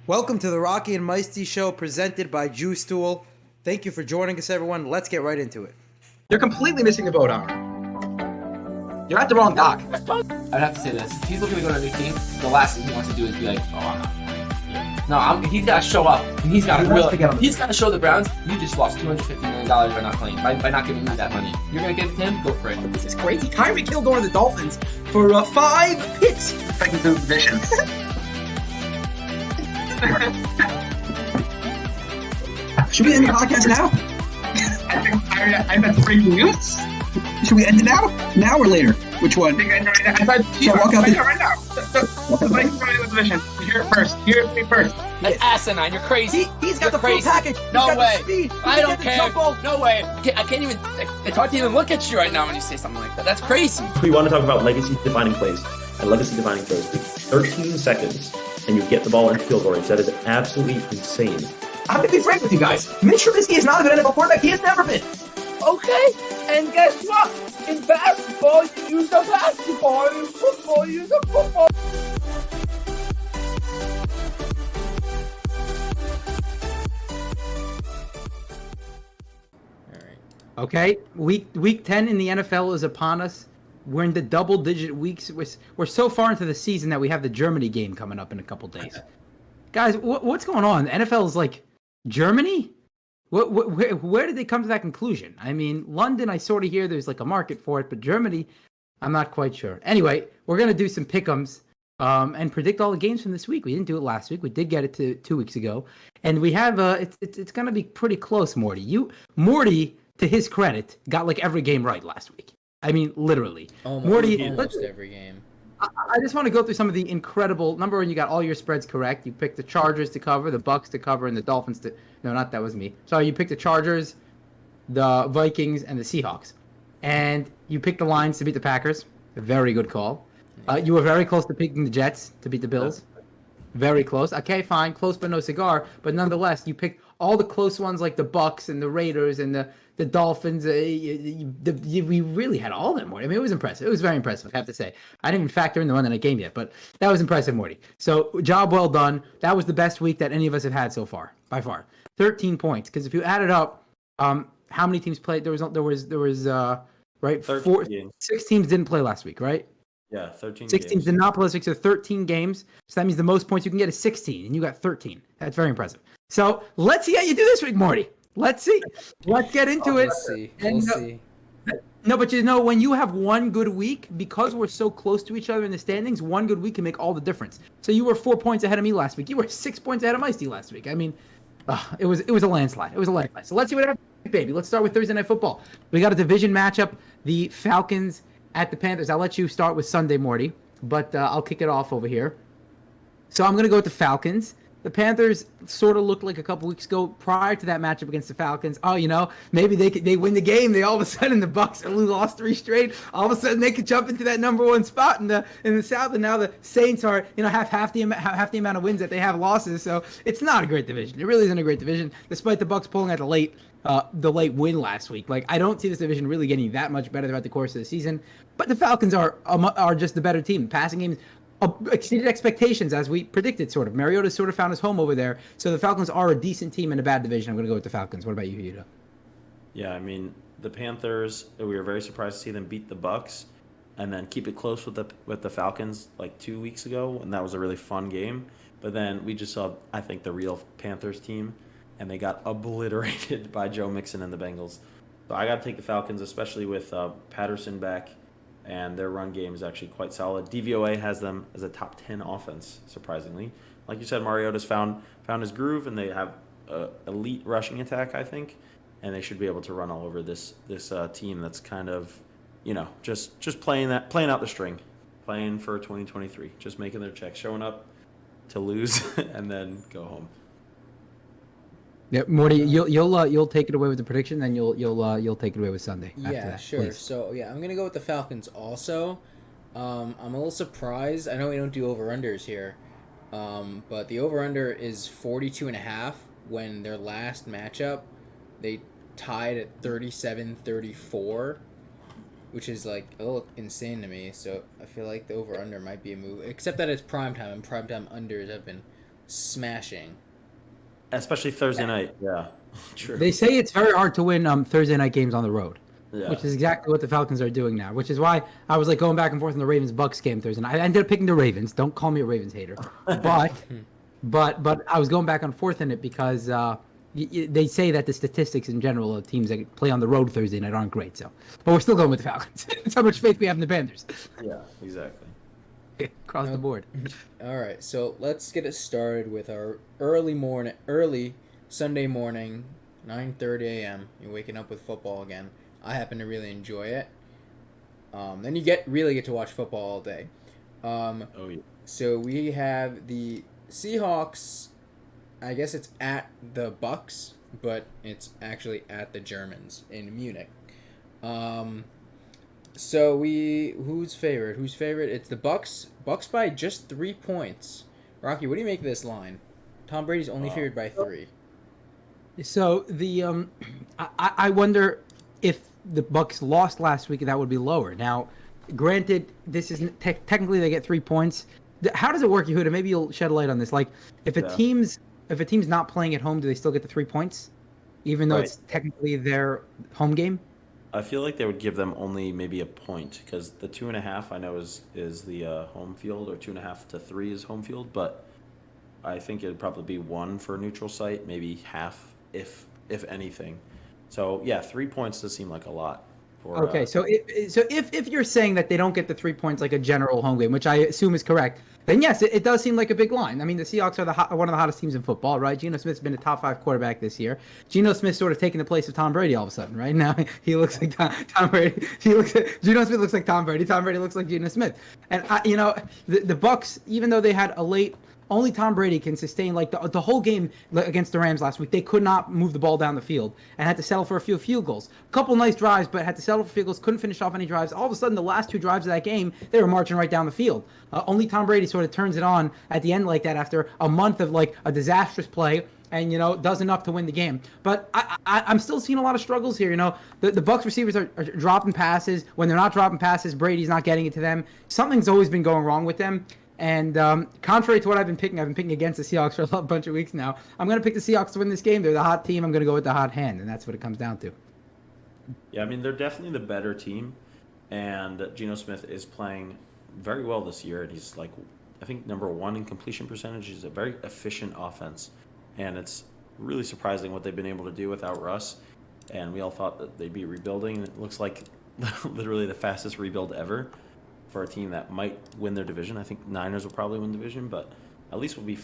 Welcome to the Rocky and Meisty Show presented by Jew Stool. Thank you for joining us, everyone. Let's get right into it. You're completely missing the boat, Amr. You're at the wrong dock. I'd have to say this. If he's looking to go to a new team, the last thing he wants to do is be like, oh, I'm not. No, he's got to show up. And he's got to show the Browns, you just lost $250 million by not playing, by not giving me that money. You're going to give it to him? Go for it. This is crazy. Tyreek Kilgore and the Dolphins for 5 hits. Second to division. Should we end the podcast now? I bet breaking news. Should we end it now? Now or later? Which one? I walk out right now. Hear it first. That's asinine. You're crazy. He's got the crazy. full package. No way. I don't the care. jumbo. No way. I can't even. It's hard to even look at you right now when you say something like that. That's crazy. We want to talk about legacy-defining plays and legacy-defining throws. 13 seconds, and you get the ball into field goal range. That is absolutely insane. I'm going to be frank with you guys. Mitch Trubisky is not a good NFL quarterback. He has never been. Okay. And guess what? In basketball, you use a basketball. In football, you use a football. Okay, week 10 in the NFL is upon us. We're in the double-digit weeks. We're so far into the season that we have the Germany game coming up in a couple days. Guys, what's going on? The NFL is like Germany? Where did they come to that conclusion? I mean, London, I sort of hear there's like a market for it, but Germany, I'm not quite sure. Anyway, we're going to do some pick'ems and predict all the games from this week. We didn't do it last week. We did get it to 2 weeks ago. And we have, it's going to be pretty close, Morty. Morty, to his credit, got like every game right last week. I mean, literally. Almost every game. I just want to go through some of the incredible. Number one, you got all your spreads correct. You picked the Chargers to cover, the Bucks to cover, and the Dolphins to. No, not that was me. Sorry, you picked the Chargers, the Vikings, and the Seahawks, and you picked the Lions to beat the Packers. A very good call. You were very close to picking the Jets to beat the Bills. Very close. Okay, fine, close but no cigar. But nonetheless, you picked all the close ones like the Bucks and the Raiders and the Dolphins. We really had all of them, Morty. I mean, it was impressive. It was very impressive, I have to say. I didn't even factor in the one that I game yet, but that was impressive, Morty. So, job well done. That was the best week that any of us have had so far, by far. 13 points. Because if you add it up, how many teams played? There was right? 6 teams didn't play last week, right? Yeah, 13 6 teams did not play last week, so 13 games. So that means the most points you can get is 16, and you got 13. That's very impressive. So let's see how you do this week, Morty. Let's see. Let's get into it. We'll see. No, but when you have one good week, because we're so close to each other in the standings, one good week can make all the difference. So you were 4 points ahead of me last week. You were 6 points ahead of Meisty last week. I mean, it was a landslide. It was a landslide. So let's see what happens, baby. Let's start with Thursday Night Football. We got a division matchup. The Falcons at the Panthers. I'll let you start with Sunday, Morty, but I'll kick it off over here. So I'm going to go with the Falcons. The Panthers sort of looked like a couple weeks ago prior to that matchup against the Falcons. Oh, maybe they win the game. They all of a sudden the Bucks lost 3 straight. All of a sudden they could jump into that number 1 spot in the South. And now the Saints are half the amount of wins that they have losses. So it's not a great division. It really isn't a great division, despite the Bucks pulling out the late win last week. Like, I don't see this division really getting that much better throughout the course of the season. But the Falcons are just the better team. The passing games exceeded expectations, as we predicted, sort of. Mariota sort of found his home over there. So the Falcons are a decent team in a bad division. I'm going to go with the Falcons. What about you, Huda? Yeah, I mean, the Panthers, we were very surprised to see them beat the Bucks and then keep it close with the Falcons like 2 weeks ago, and that was a really fun game. But then we just saw, I think, the real Panthers team, and they got obliterated by Joe Mixon and the Bengals. So I got to take the Falcons, especially with Patterson back, and their run game is actually quite solid. DVOA has them as a top 10 offense, surprisingly. Like you said, Mariota's found his groove, and they have elite rushing attack, I think, and they should be able to run all over this team that's kind of, just playing out the string, playing for 2023, just making their checks, showing up to lose and then go home. Yeah, Morty, you'll take it away with the prediction, then you'll take it away with Sunday. Yeah, that, sure. please. So yeah, I'm gonna go with the Falcons also. I'm a little surprised. I know we don't do over-unders here, but the over-under is 42.5. When their last matchup, they tied at 37-34, which is like a little insane to me. So I feel like the over-under might be a move, except that it's primetime, and primetime unders have been smashing. Especially Thursday night. Yeah, true. They say it's very hard to win Thursday night games on the road, Yeah. which is exactly what the Falcons are doing now. Which is why I was like going back and forth in the Ravens-Bucks game Thursday night. I ended up picking the Ravens. Don't call me a Ravens hater, but I was going back and forth in it because they say that the statistics in general of teams that play on the road Thursday night aren't great. So, but we're still going with the Falcons. That's how much faith we have in the Panthers. Yeah, exactly. Across the board. All right, so let's get it started with our early Sunday morning, 9:30 a.m. You're waking up with football again. I happen to really enjoy it. Then you really get to watch football all day. Oh yeah. So we have the Seahawks. I guess it's at the Bucks, but it's actually at the Germans in Munich. So who's favorite? Who's favorite? It's the Bucks. Bucks by just 3 points. Rocky, what do you make of this line? Tom Brady's only favored by 3. So the I wonder if the Bucks lost last week, that would be lower. Now, granted, this is technically they get 3 points. How does it work, Yehuda? Maybe you'll shed a light on this. Like, if a team's not playing at home, do they still get the 3 points, even though it's technically their home game? I feel like they would give them only maybe a point because the 2.5 I know is the home field, or 2.5 to 3 is home field, but I think it'd probably be 1 for a neutral site, maybe half if anything. So yeah, 3 points does seem like a lot. Okay, so if you're saying that they don't get the 3 points like a general home game, which I assume is correct, then yes, it does seem like a big line. I mean, the Seahawks are one of the hottest teams in football, right? Geno Smith's been a top 5 quarterback this year. Geno Smith's sort of taking the place of Tom Brady all of a sudden, right? Now he looks like Tom Brady. Geno Smith looks like Tom Brady. Tom Brady looks like Geno Smith. And the Bucks, even though they had a late. Only Tom Brady can sustain like the whole game against the Rams last week. They could not move the ball down the field and had to settle for a few field goals. A couple nice drives, but had to settle for field goals. Couldn't finish off any drives. All of a sudden, the last 2 drives of that game, they were marching right down the field. Only Tom Brady sort of turns it on at the end like that after a month of like a disastrous play. And does enough to win the game. But I'm still seeing a lot of struggles here. The Bucs receivers are dropping passes. When they're not dropping passes, Brady's not getting it to them. Something's always been going wrong with them. And contrary to what I've been picking against the Seahawks for a bunch of weeks now. I'm going to pick the Seahawks to win this game. They're the hot team. I'm going to go with the hot hand, and that's what it comes down to. Yeah, I mean, they're definitely the better team, and Geno Smith is playing very well this year, and he's like, I think, number 1 in completion percentage. He's a very efficient offense, and it's really surprising what they've been able to do without Russ, and we all thought that they'd be rebuilding, and it looks like literally the fastest rebuild ever for a team that might win their division. I think Niners will probably win the division, but at least we'll be,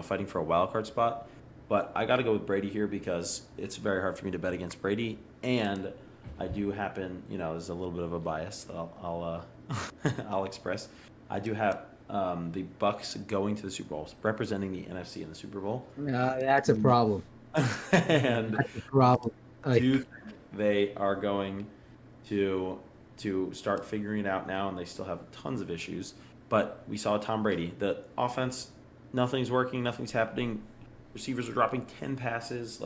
fighting for a wild card spot. But I got to go with Brady here because it's very hard for me to bet against Brady, and I do happen, there's a little bit of a bias that I'll express. I do have the Bucks going to the Super Bowl, representing the NFC in the Super Bowl. That's a problem. And that's a problem. I do think they are going to start figuring it out now, and they still have tons of issues. But we saw Tom Brady. The offense, nothing's working, nothing's happening. Receivers are dropping 10 passes,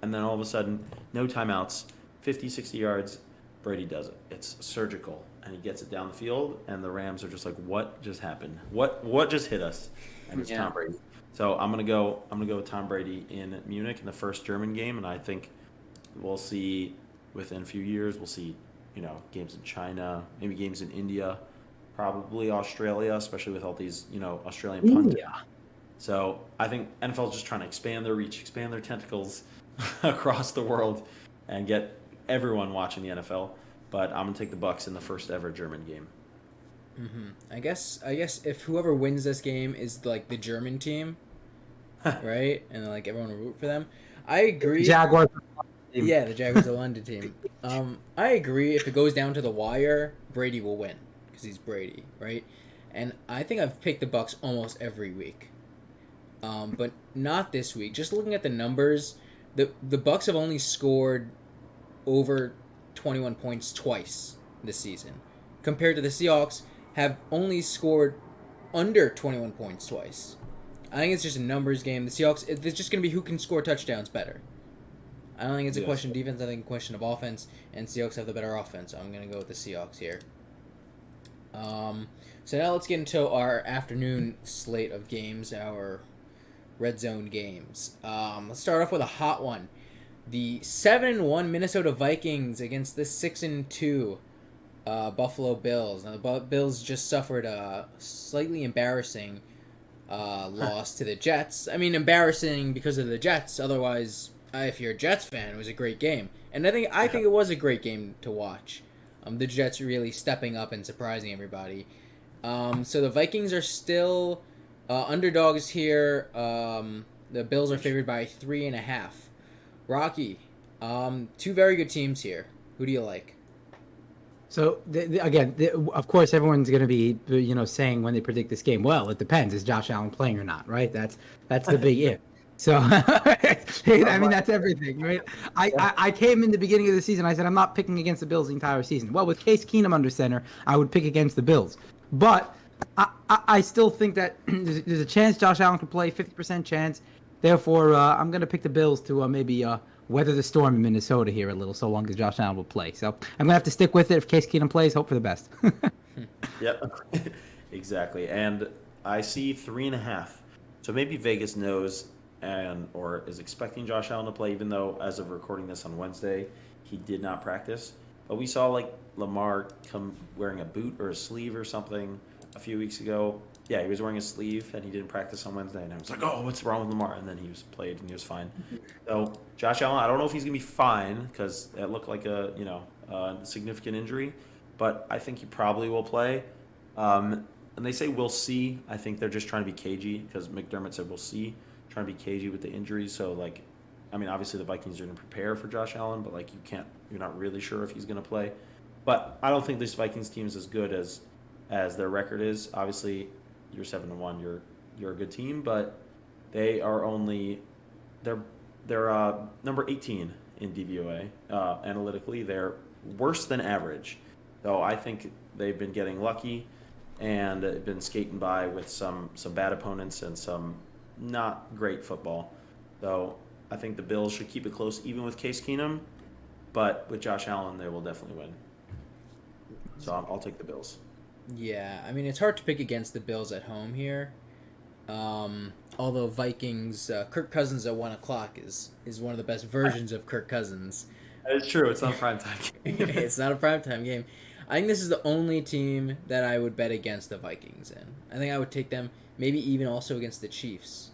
and then all of a sudden, no timeouts, 50, 60 yards, Brady does it. It's surgical, and he gets it down the field, and the Rams are just like, what just happened? What just hit us? And it's Tom Brady. So I'm gonna go with Tom Brady in Munich in the first German game, and I think we'll see within a few years, we'll see games in China, maybe games in India, probably Australia, especially with all these, Australian pundits. So I think NFL is just trying to expand their reach, expand their tentacles across the world, and get everyone watching the NFL. But I'm gonna take the Bucks in the first ever German game. Mm-hmm. I guess if whoever wins this game is like the German team, right, and like everyone will root for them. I agree. Jaguars. Yeah, the Jaguars are the London team. I agree. If it goes down to the wire, Brady will win because he's Brady, right? And I think I've picked the Bucks almost every week, but not this week. Just looking at the numbers, the Bucks have only scored over 21 points twice this season, compared to the Seahawks have only scored under 21 points twice. I think it's just a numbers game. The Seahawks, it's just going to be who can score touchdowns better. I don't think it's a question of defense. I think a question of offense, and Seahawks have the better offense. So I'm going to go with the Seahawks here. So now let's get into our afternoon slate of games, our red zone games. Let's start off with a hot one. The 7-1 Minnesota Vikings against the 6-2 Buffalo Bills. Now the Bills just suffered a slightly embarrassing loss to the Jets. I mean, embarrassing because of the Jets. Otherwise, if you're a Jets fan, it was a great game, and I think it was a great game to watch. The Jets really stepping up and surprising everybody. So the Vikings are still underdogs here. The Bills are favored by 3.5. Rocky, two very good teams here. Who do you like? So of course, everyone's going to be saying when they predict this game, well, it depends. Is Josh Allen playing or not? Right? That's the big if. So I mean that's everything, right? I came in the beginning of the season. I said I'm not picking against the Bills the entire season. Well, with Case Keenum under center, I would pick against the Bills, but I still think that there's a chance Josh Allen could play, 50% chance. Therefore, I'm going to pick the Bills to maybe weather the storm in Minnesota here a little, so long as Josh Allen will play. So I'm going to have to stick with it. If Case Keenum plays, hope for the best. Yep, exactly. And I see 3.5. So maybe Vegas knows or is expecting Josh Allen to play, even though as of recording this on Wednesday, he did not practice. But we saw like Lamar come wearing a boot or a sleeve or something a few weeks ago. Yeah, he was wearing a sleeve and he didn't practice on Wednesday, and I was like, oh, what's wrong with Lamar? And then he was played and he was fine. So Josh Allen, I don't know if he's gonna be fine because it looked like a significant injury, but I think he probably will play. And they say we'll see. I think they're just trying to be cagey because McDermott said we'll see, trying to be cagey with the injuries. So like, I mean, obviously the Vikings are gonna prepare for Josh Allen, but like you're not really sure if he's gonna play. But I don't think this Vikings team is as good as their record is. Obviously, you're 7-1. You're a good team, but they are they're number 18 in DVOA. Analytically, they're worse than average. So I think they've been getting lucky and been skating by with some bad opponents and some not great football. So I think the Bills should keep it close, even with Case Keenum. But with Josh Allen, they will definitely win. So I'll take the Bills. Yeah, I mean, it's hard to pick against the Bills at home here. Although Vikings, Kirk Cousins at 1 o'clock is one of the best versions of Kirk Cousins. It's true. It's not a primetime game. It's not a primetime game. I think this is the only team that I would bet against the Vikings in. I think I would take them, maybe even also against the Chiefs.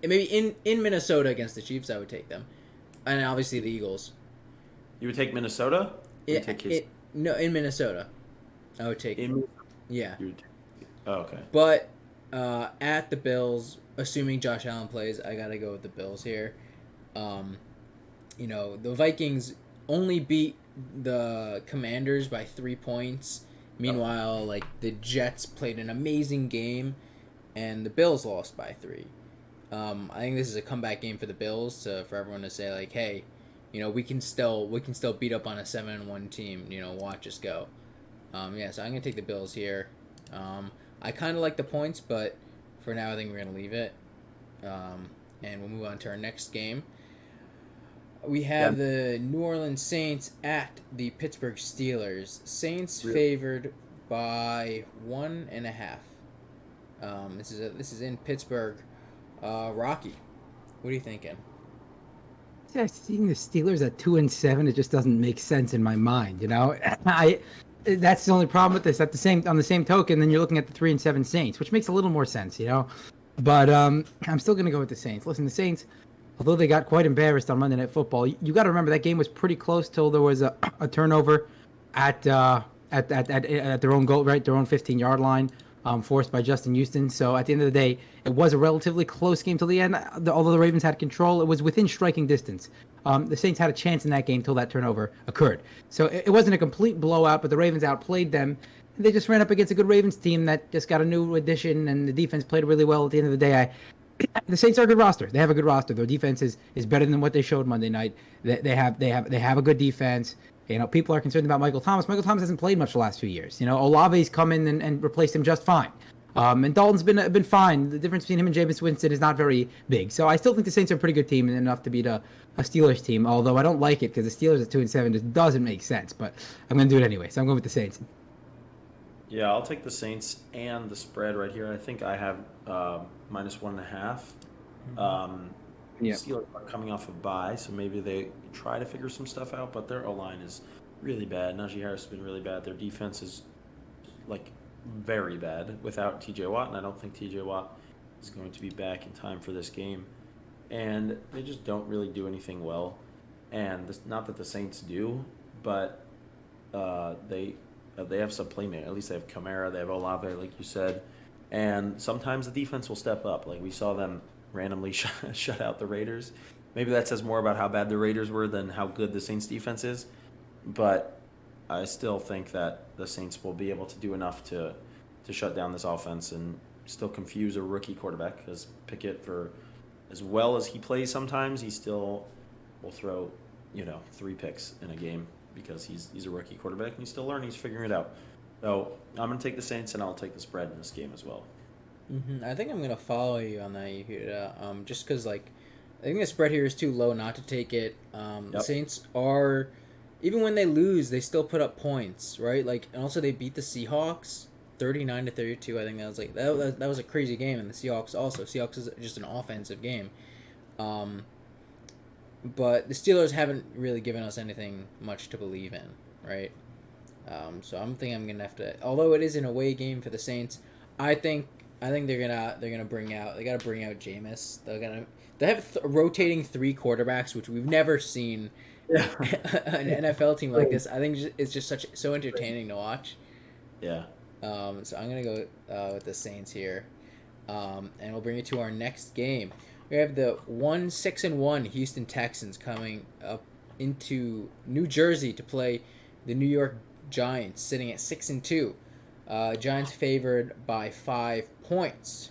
And maybe in Minnesota against the Chiefs, I would take them. And obviously the Eagles. You would take Minnesota? No, in Minnesota. I would take them. Yeah. Oh, okay. But at the Bills, assuming Josh Allen plays, I got to go with the Bills here. The Vikings only beat the Commanders by 3 points. Meanwhile, like the Jets played an amazing game and the Bills lost by 3. I think this is a comeback game for the Bills for everyone to say like, hey, we can still beat up on a 7-1 team. Watch us go. So I'm gonna take the Bills here. I kind of like the points, but for now I think we're gonna leave it. And we'll move on to our next game. We have the New Orleans Saints at the Pittsburgh Steelers. Saints favored by 1.5. This is in Pittsburgh. Rocky, what are you thinking? Yeah, seeing the Steelers at 2-7, it just doesn't make sense in my mind. That's the only problem with this. On the same token, then you're looking at the 3-7 Saints, which makes a little more sense, But I'm still gonna go with the Saints. Listen, the Saints, although they got quite embarrassed on Monday Night Football, you got to remember that game was pretty close till there was a turnover at their own goal, right, their own 15-yard line, forced by Justin Houston. So at the end of the day, it was a relatively close game till the end. Although the Ravens had control, it was within striking distance. The Saints had a chance in that game till that turnover occurred. So it wasn't a complete blowout, but the Ravens outplayed them. They just ran up against a good Ravens team that just got a new addition, and the defense played really well. At the end of the day, the Saints are a good roster. They have a good roster. Their defense is better than what they showed Monday night. They have a good defense. People are concerned about Michael Thomas. Michael Thomas hasn't played much the last few years. Olave's come in and replaced him just fine. And Dalton's been fine. The difference between him and Jameis Winston is not very big. So I still think the Saints are a pretty good team and enough to beat a Steelers team. Although I don't like it because the Steelers at 2-7 just doesn't make sense. But I'm going to do it anyway. So I'm going with the Saints. Yeah, I'll take the Saints and the spread right here. I think I have -1.5. Yeah. Steelers are coming off a bye, so maybe they try to figure some stuff out, but their O-line is really bad. Najee Harris has been really bad. Their defense is, like, very bad without TJ Watt, and I don't think TJ Watt is going to be back in time for this game. And they just don't really do anything well. And not that the Saints do, but they have some playmakers. At least they have Kamara, they have Olave, like you said. And sometimes the defense will step up. Like we saw them randomly shut out the Raiders. Maybe that says more about how bad the Raiders were than how good the Saints defense is. But I still think that the Saints will be able to do enough to shut down this offense and still confuse a rookie quarterback, because Pickett, for as well as he plays sometimes, he still will throw, 3 picks in a game because he's a rookie quarterback and he's still learning, he's figuring it out. So I'm going to take the Saints, and I'll take the spread in this game as well. I think I'm going to follow you on that, Yehuda, just because, I think the spread here is too low not to take it. The Saints are, even when they lose, they still put up points, right? And also they beat the Seahawks 39-32. I think that was that was a crazy game, and the Seahawks is just an offensive game. But the Steelers haven't really given us anything much to believe in, right? So I'm thinking I'm gonna have to. Although it is an away game for the Saints, I think they're gonna bring out. They gotta bring out Jameis. They have rotating 3 quarterbacks, which we've never seen an NFL team like this. I think it's just so entertaining to watch. Yeah. So I'm gonna go with the Saints here, and we'll bring it to our next game. We have the 6-1 Houston Texans coming up into New Jersey to play the New York Giants, sitting at 6-2. Giants favored by 5 points.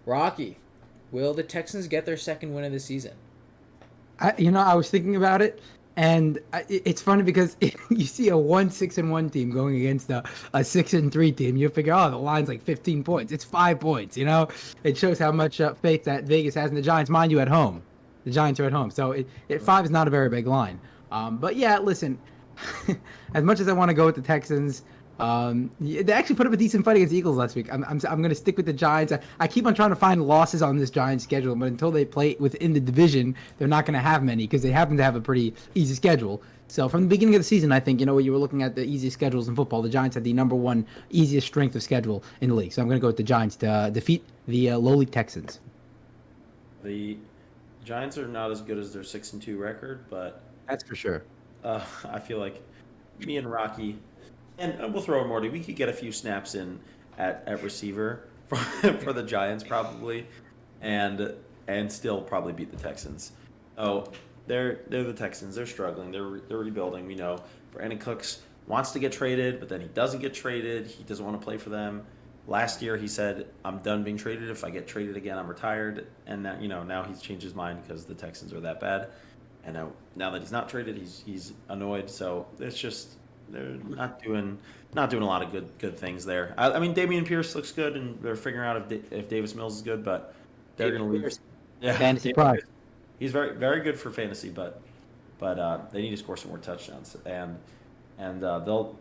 Rocky, will the Texans get their second win of the season? I was thinking about it, and it's funny because you see a 6-1 team going against a 6-3 team. You figure, the line's like 15 points. It's 5 points. It shows how much faith that Vegas has in the Giants. Mind you, at home, the Giants are at home, so 5 is not a very big line. But yeah, listen, as much as I want to go with the Texans. They actually put up a decent fight against the Eagles last week. I'm going to stick with the Giants. I keep on trying to find losses on this Giants schedule, but until they play within the division, they're not going to have many because they happen to have a pretty easy schedule. So from the beginning of the season, I think, you were looking at the easiest schedules in football. The Giants had the number 1 easiest strength of schedule in the league. So I'm going to go with the Giants to defeat the lowly Texans. The Giants are not as good as their 6-2 record, but that's for sure. I feel like me and Rocky. And we'll throw in Morty. We could get a few snaps in at receiver for the Giants probably, and still probably beat the Texans. Oh, they're the Texans. They're struggling. They're rebuilding. We know. Brandon Cooks wants to get traded, but then he doesn't get traded. He doesn't want to play for them. Last year he said, "I'm done being traded. If I get traded again, I'm retired." And that now he's changed his mind because the Texans are that bad. And now that he's not traded, he's annoyed. So it's just. They're not doing a lot of good things there. I mean, Dameon Pierce looks good, and they're figuring out if Davis Mills is good, but they're going to lose. Yeah, fantasy prize. He's very very good for fantasy, but they need to score some more touchdowns, and they'll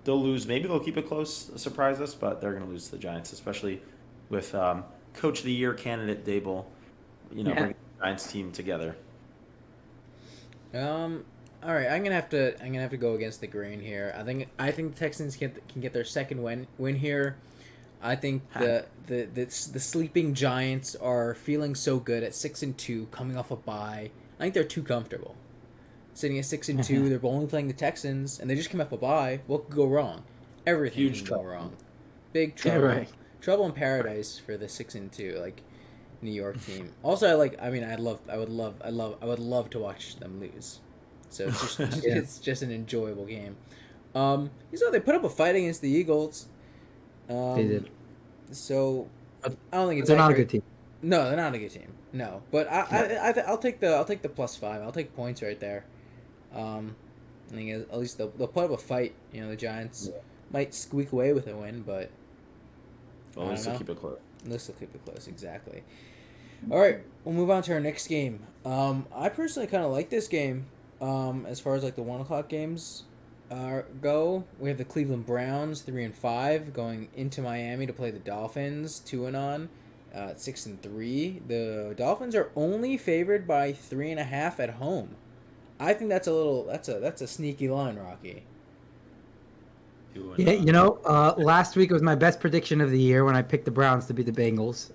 lose. Maybe they'll keep it close, surprise us, but they're going to lose to the Giants, especially with Coach of the Year candidate Dable, bringing the Giants team together. All right, I'm gonna have to go against the grain here. I think the Texans can get their second win here. I think the sleeping Giants are feeling so good at 6-2, coming off a bye. I think they're too comfortable, sitting at 6-2. They're only playing the Texans, and they just came off a bye. What could go wrong? Everything can go wrong. Big trouble. Yeah, right. Trouble in paradise for the 6-2 New York team. Also, I would love to watch them lose. So it's just an enjoyable game. They put up a fight against the Eagles. They did. So I don't think it's. They're not a good team. No, they're not a good team. No, but I'll take the +5. I'll take points right there. I think at least they'll put up a fight. The Giants might squeak away with a win, but at least they'll keep it close. At least they'll keep it close, exactly. All right, we'll move on to our next game. I personally kind of like this game. As far as the 1:00 games go, we have the Cleveland Browns 3-5 going into Miami to play the Dolphins 2-0. at 6-3. The Dolphins are only favored by 3.5 at home. I think that's a sneaky line, Rocky. Yeah, last week was my best prediction of the year when I picked the Browns to beat the Bengals.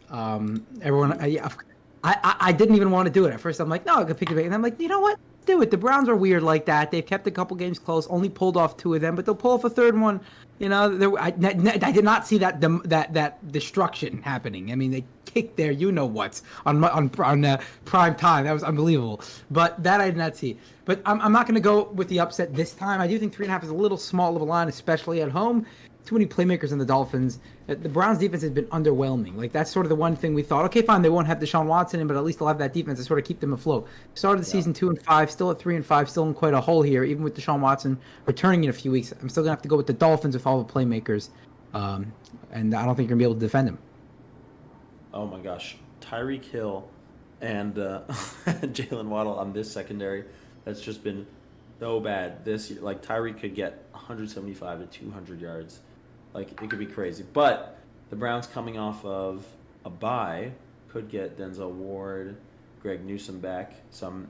I didn't even want to do it at first. I'm like, no, I could pick the Bengals. And I'm like, you know what? Let's do it. The Browns are weird like that. They've kept a couple games close, only pulled off 2 of them, but they'll pull off a third one. I did not see that destruction happening. I mean, they kicked their what on prime time. That was unbelievable. But that I did not see. But I'm not going to go with the upset this time. I do think 3.5 is a little small of a line, especially at home. Too many playmakers in the Dolphins. The Browns defense has been underwhelming. Like, that's sort of the one thing we thought, okay, fine, they won't have Deshaun Watson in, but at least they'll have that defense to sort of keep them afloat. Started the season 2-5, still at 3-5, still in quite a hole here, even with Deshaun Watson returning in a few weeks. I'm still going to have to go with the Dolphins with all the playmakers. And I don't think you're going to be able to defend them. Oh my gosh. Tyreek Hill and Jalen Waddle on this secondary that's just been so bad this year. Like, Tyreek could get 175 to 200 yards. Like, it could be crazy. But the Browns coming off of a bye could get Denzel Ward, Greg Newsome back, some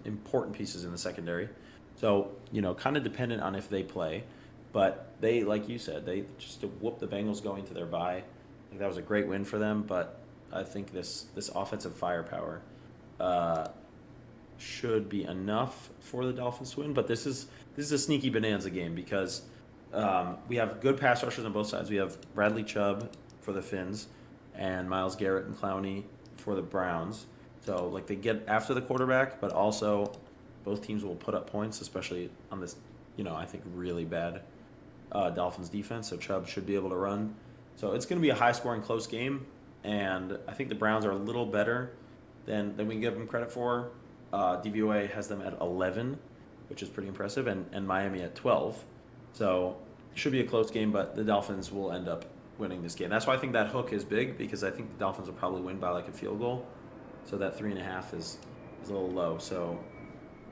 important pieces in the secondary. So, kind of dependent on if they play. But they, like you said, they just whooped the Bengals going to their bye. I think that was a great win for them. But I think this offensive firepower should be enough for the Dolphins to win. But this is a sneaky bonanza game because we have good pass rushers on both sides. We have Bradley Chubb for the Finns and Myles Garrett and Clowney for the Browns. So, like, they get after the quarterback, but also both teams will put up points, especially on this, I think really bad Dolphins defense. So Chubb should be able to run. So it's going to be a high-scoring, close game, and I think the Browns are a little better than we can give them credit for. DVOA has them at 11, which is pretty impressive, and Miami at 12. So it should be a close game, but the Dolphins will end up winning this game. That's why I think that hook is big, because I think the Dolphins will probably win by like a field goal. So that 3.5 is a little low. So,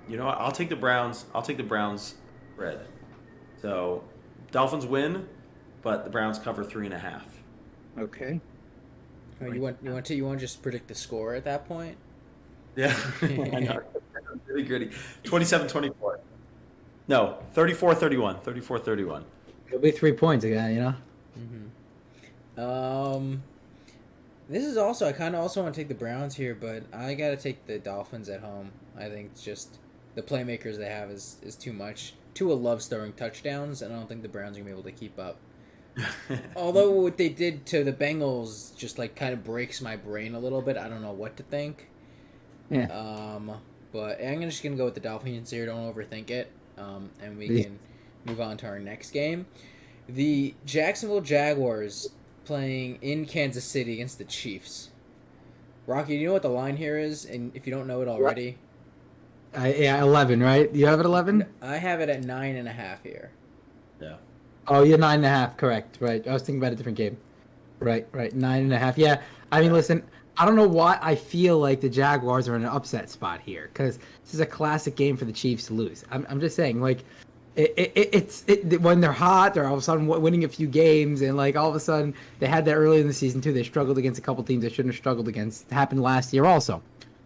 what? I'll take the Browns. I'll take the Browns spread. So Dolphins win, but the Browns cover 3.5. Okay. Oh, you want to just predict the score at that point? Yeah. I know. Really gritty. 27-24. No, 34-31. 34-31. It'll be 3 points again, This is also, I kind of also want to take the Browns here, but I got to take the Dolphins at home. I think it's just the playmakers they have is too much. Tua loves throwing touchdowns, and I don't think the Browns are going to be able to keep up. Although what they did to the Bengals just like kind of breaks my brain a little bit. I don't know what to think. Yeah. But I'm just going to go with the Dolphins here. Don't overthink it. And we can move on to our next game. The Jacksonville Jaguars playing in Kansas City against the Chiefs. Rocky, do you know what the line here is? And if you don't know it already. 11, right? You have it 11? I have it at 9.5 here. Yeah. Oh, you're 9.5, correct. Right. I was thinking about a different game. Right. 9.5. Yeah. I mean, listen, I don't know why I feel like the Jaguars are in an upset spot here, because this is a classic game for the Chiefs to lose. I'm just saying, like, it's when they're hot, they're all of a sudden winning a few games, and like all of a sudden they had that early in the season too. They struggled against a couple teams they shouldn't have struggled against. It happened last year also.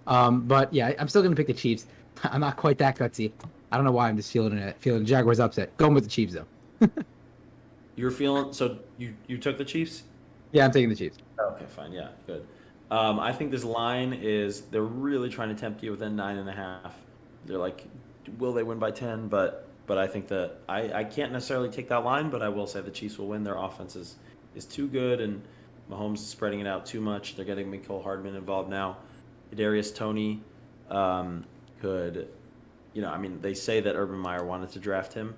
But yeah, I'm still gonna pick the Chiefs. I'm not quite that gutsy. I don't know why I'm just feeling the Jaguars upset. Going with the Chiefs though. You're feeling so you took the Chiefs? Yeah, I'm taking the Chiefs. Okay, fine. Yeah, good. I think this line is they're really trying to tempt you within 9.5. They're like, will they win by 10? But I think that I can't necessarily take that line, but I will say the Chiefs will win. Their offense is too good, and Mahomes is spreading it out too much. They're getting Mecole Hardman involved now. Kadarius Toney could, they say that Urban Meyer wanted to draft him,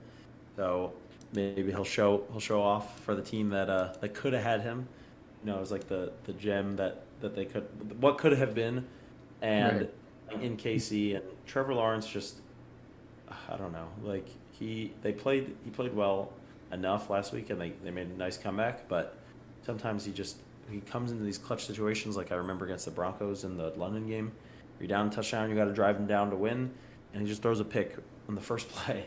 so maybe he'll show off for the team that could have had him. It was like the gem that they could have been, and right. In KC and Trevor Lawrence just. I don't know. Like he played well enough last week, and they made a nice comeback. But sometimes he comes into these clutch situations. Like I remember against the Broncos in the London game, you're down a touchdown, you got to drive him down to win, and he just throws a pick on the first play.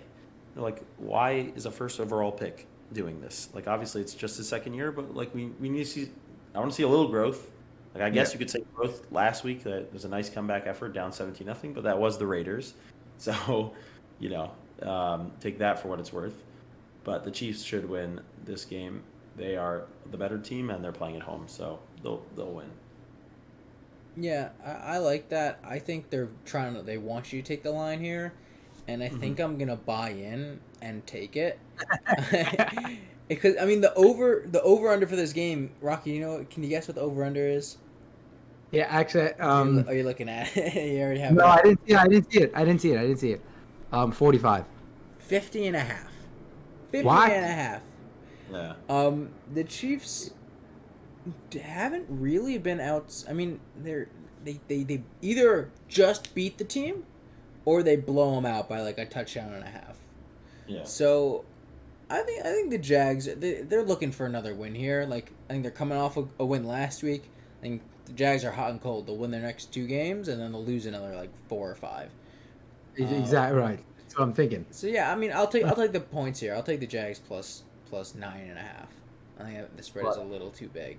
You're like, why is a first overall pick doing this? Like obviously it's just his second year, but like we need to see. I want to see a little growth. Like I guess you could say both last week that it was a nice comeback effort, down 17-0, but that was the Raiders. So, take that for what it's worth. But the Chiefs should win this game. They are the better team, and they're playing at home, so they'll win. Yeah, I like that. I think they want you to take the line here, and I think I'm gonna buy in and take it. Because I mean the over under for this game, Rocky. Can you guess what the over under is? Yeah, actually, Are you looking at it? You already have no, it. I didn't see it. 45. 50 and a half. 50 What? and a half. Yeah. The Chiefs haven't really been out. I mean, they either just beat the team, or they blow them out by like a touchdown and a half. Yeah. So, I think the Jags they're looking for another win here. Like I think they're coming off a win last week. I think the Jags are hot and cold. They'll win their next 2 games, and then they'll lose another like 4 or 5. Exactly right. That's what I'm thinking. So yeah, I mean, I'll take the points here. I'll take the Jags plus 9.5. I think the spread is a little too big.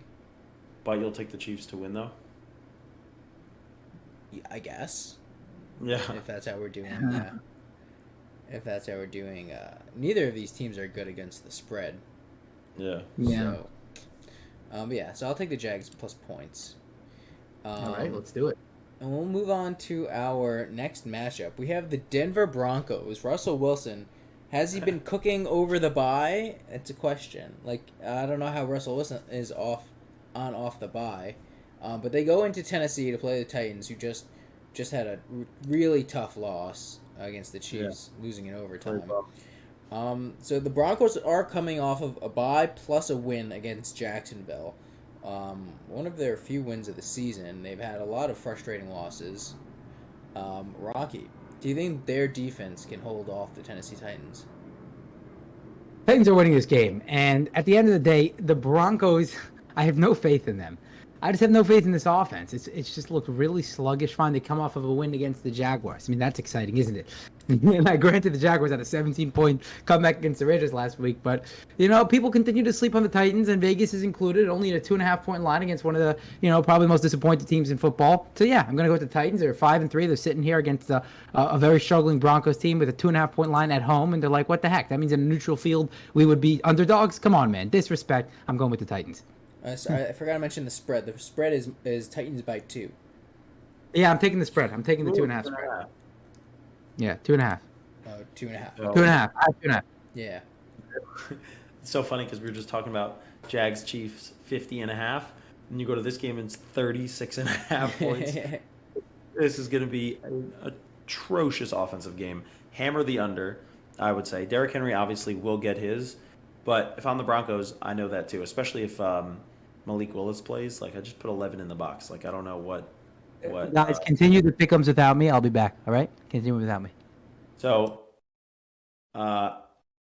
But you'll take the Chiefs to win, though? Yeah, I guess. Yeah. If that's how we're doing. Yeah. If that's how we're doing. Neither of these teams are good against the spread. Yeah. Yeah. So I'll take the Jags plus points. All right, let's do it. And we'll move on to our next matchup. We have the Denver Broncos. Russell Wilson. Has he been cooking over the bye? It's a question. Like, I don't know how Russell Wilson is off the bye. But they go into Tennessee to play the Titans, who just had a really tough loss against the Chiefs, losing in overtime. So the Broncos are coming off of a bye plus a win against Jacksonville. One of their few wins of the season. They've had a lot of frustrating losses. Rocky, do you think their defense can hold off the Tennessee Titans? Titans are winning this game, and at the end of the day, the Broncos, I have no faith in them. I just have no faith in this offense. It's just looked really sluggish. Fine, they come off of a win against the Jaguars. I mean, that's exciting, isn't it? And I granted the Jaguars had a 17-point comeback against the Raiders last week, but people continue to sleep on the Titans, and Vegas is included. Only a 2.5-point line against one of the probably most disappointed teams in football. So yeah, I'm gonna go with the Titans. They're 5-3. They're sitting here against a very struggling Broncos team with a 2.5-point line at home, and they're like, what the heck? That means in a neutral field we would be underdogs. Come on, man, disrespect. I'm going with the Titans. Sorry, I forgot to mention the spread. The spread is Titans by 2. Yeah, I'm taking the spread. I'm taking the 2.5 spread. Yeah, 2.5. Oh, 2.5. 2.5. I have 2.5. Yeah. It's so funny because we were just talking about Jags Chiefs 50.5, and you go to this game and it's 36.5 points. This is going to be an atrocious offensive game. Hammer the under, I would say. Derrick Henry obviously will get his, but if I'm the Broncos, I know that too, especially if Malik Willis plays. Like, I just put 11 in the box. Like, I don't know what Guys, continue the pick'ems without me. I'll be back. All right, continue without me. So, I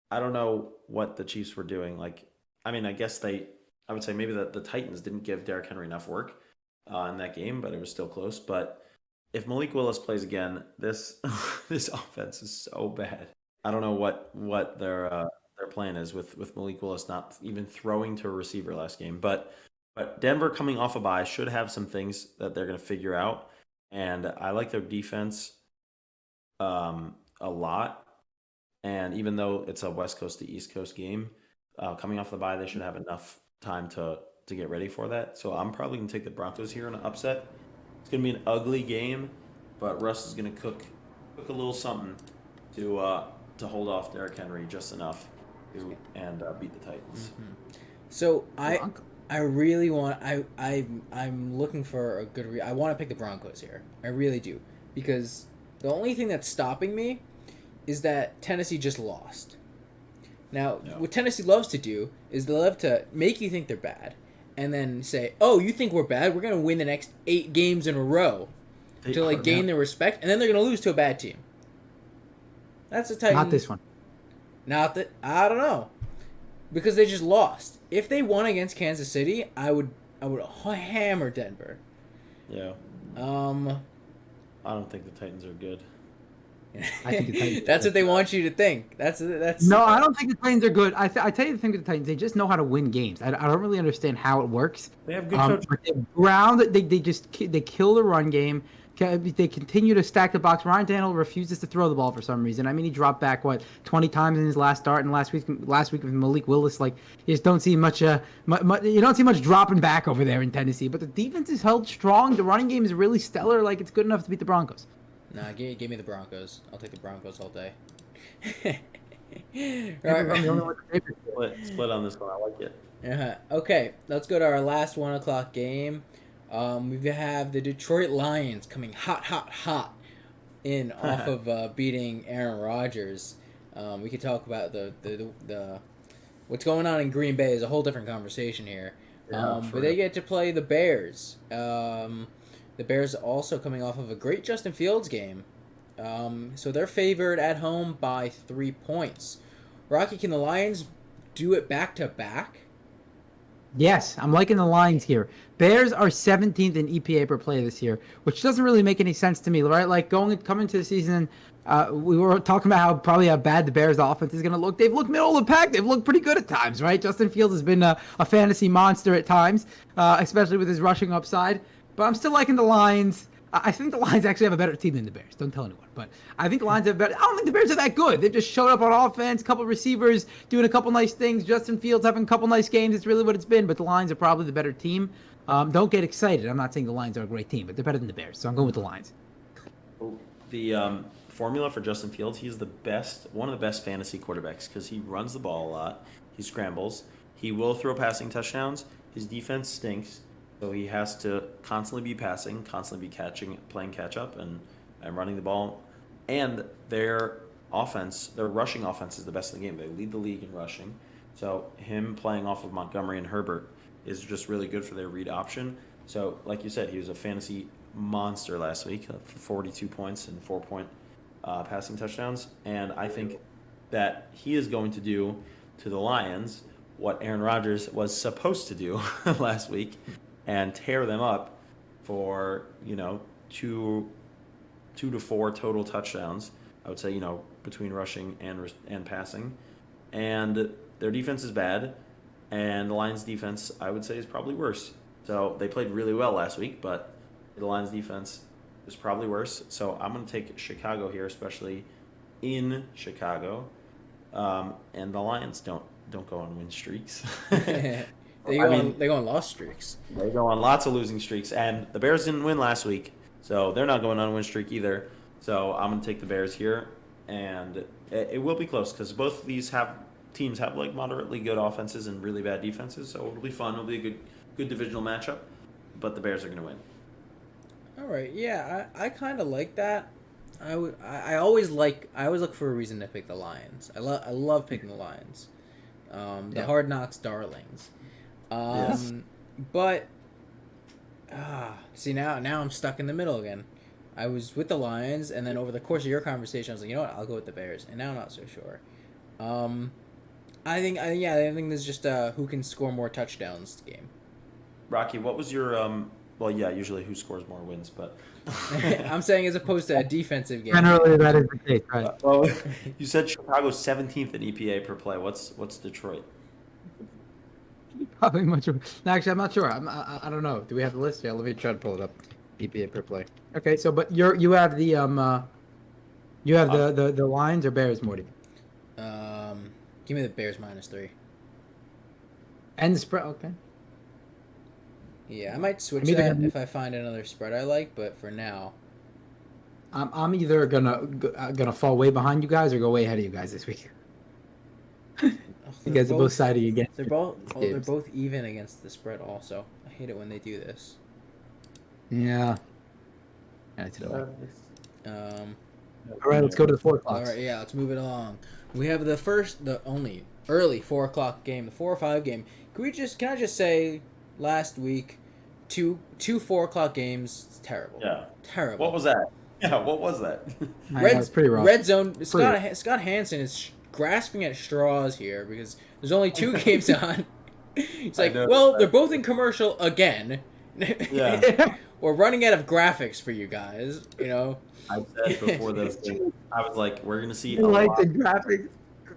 don't know what the Chiefs were doing. Like, I mean, I guess I would say maybe the Titans didn't give Derrick Henry enough work in that game, but it was still close. But if Malik Willis plays again, this this offense is so bad. I don't know what their plan is with Malik Willis not even throwing to a receiver last game. But Denver coming off a bye should have some things that they're going to figure out. And I like their defense a lot. And even though it's a West Coast to East Coast game, coming off the bye, they should have enough time to get ready for that. So I'm probably going to take the Broncos here in an upset. It's going to be an ugly game, but Russ is going to cook a little something to hold off Derrick Henry just enough and beat the Titans. Mm-hmm. So I really want I'm looking for a good I want to pick the Broncos here. I really do, because the only thing that's stopping me is that Tennessee just lost. Now, what Tennessee loves to do is they love to make you think they're bad, and then say, "Oh, you think we're bad? We're gonna win the next 8 games in a row," to gain their respect, and then they're gonna lose to a bad team. That's the Titans. Not this one. Not that I don't know, because they just lost. If they won against Kansas City, I would hammer Denver. Yeah. I don't think the Titans are good. I think the Titans. That's what they want you to think. That's. No, I don't think the Titans are good. I tell you the thing with the Titans, they just know how to win games. I don't really understand how it works. They have good coaches. But they kill the run game. They continue to stack the box. Ryan Tannehill refuses to throw the ball for some reason. I mean, he dropped back 20 times in his last start, and last week with Malik Willis, like you just don't see much. You don't see much dropping back over there in Tennessee. But the defense is held strong. The running game is really stellar. Like it's good enough to beat the Broncos. Nah, give me the Broncos. I'll take the Broncos all day. Split on this one. I like it. Okay, let's go to our last 1:00 game. We have the Detroit Lions coming hot off of beating Aaron Rodgers. We could talk about the what's going on in Green Bay is a whole different conversation here. But they get to play the Bears. The Bears also coming off of a great Justin Fields game. So they're favored at home by 3 points. Rocky, can the Lions do it back-to-back? Yes, I'm liking the Lions here. Bears are 17th in EPA per play this year, which doesn't really make any sense to me, right? Like coming to the season, we were talking about how bad the Bears' offense is going to look. They've looked middle of the pack. They've looked pretty good at times, right? Justin Fields has been a fantasy monster at times, especially with his rushing upside. But I'm still liking the Lions. I think the Lions actually have a better team than the Bears. Don't tell anyone. But I think the Lions have better. I don't think the Bears are that good. They've just showed up on offense, couple receivers doing a couple nice things. Justin Fields having a couple nice games. It's really what it's been. But the Lions are probably the better team. Don't get excited. I'm not saying the Lions are a great team, but they're better than the Bears. So I'm going with the Lions. The formula for Justin Fields, he's one of the best fantasy quarterbacks because he runs the ball a lot. He scrambles. He will throw passing touchdowns. His defense stinks. So he has to constantly be passing, constantly be playing catch up, and running the ball. And their rushing offense is the best in the game. They lead the league in rushing. So him playing off of Montgomery and Herbert is just really good for their read option. So like you said, he was a fantasy monster last week for 42 points and 4-point passing touchdowns. And I think that he is going to do to the Lions what Aaron Rodgers was supposed to do last week, and tear them up for 2 to 4 total touchdowns. I would say between rushing and passing, and their defense is bad, and the Lions' defense I would say is probably worse. So they played really well last week, but the Lions' defense is probably worse. So I'm going to take Chicago here, especially in Chicago, and the Lions don't go on win streaks. They go on loss streaks. They go on lots of losing streaks, and the Bears didn't win last week, so they're not going on a win streak either. So I'm going to take the Bears here, and it will be close because both of these teams have like moderately good offenses and really bad defenses, so it'll be fun. It'll be a good divisional matchup, but the Bears are going to win. All right, yeah, I kind of like that. I always look for a reason to pick the Lions. I love picking the Lions. The Hard Knocks darlings. Yes. But see now I'm stuck in the middle again. I was with the Lions, and then over the course of your conversation, I was like, you know what, I'll go with the Bears, and now I'm not so sure. I think there's just who can score more touchdowns game. Rocky, what was your usually who scores more wins, but I'm saying as opposed to a defensive game. Generally, that is the case, right? Well, you said Chicago's 17th in EPA per play. What's Detroit? Probably much. Actually, I'm not sure. I don't know. Do we have the list? Yeah, let me try to pull it up. EPA per play. Okay, so but you have the the Lions or Bears, Morty? Give me the Bears -3. And the spread. Okay. Yeah, I might switch that if I find another spread I like, but for now, I'm either gonna fall way behind you guys or go way ahead of you guys this week. You guys are both siding against. They're both even against the spread. Also, I hate it when they do this. Yeah. All right, let's go to the 4 o'clock. All right, yeah, let's move it along. We have the only early 4 o'clock game, the 4 or 5 game. Can I just say, last week, two 4 o'clock games, terrible. Yeah. Terrible. What was that? Yeah, what was that? It's pretty rough. Red Zone. Scott Hansen is grasping at straws here because there's only 2 games on. He's like, well, they're both in commercial again. Yeah. we're running out of graphics for you guys. You know. I said before those things, I was like, we're gonna see I like the graphics.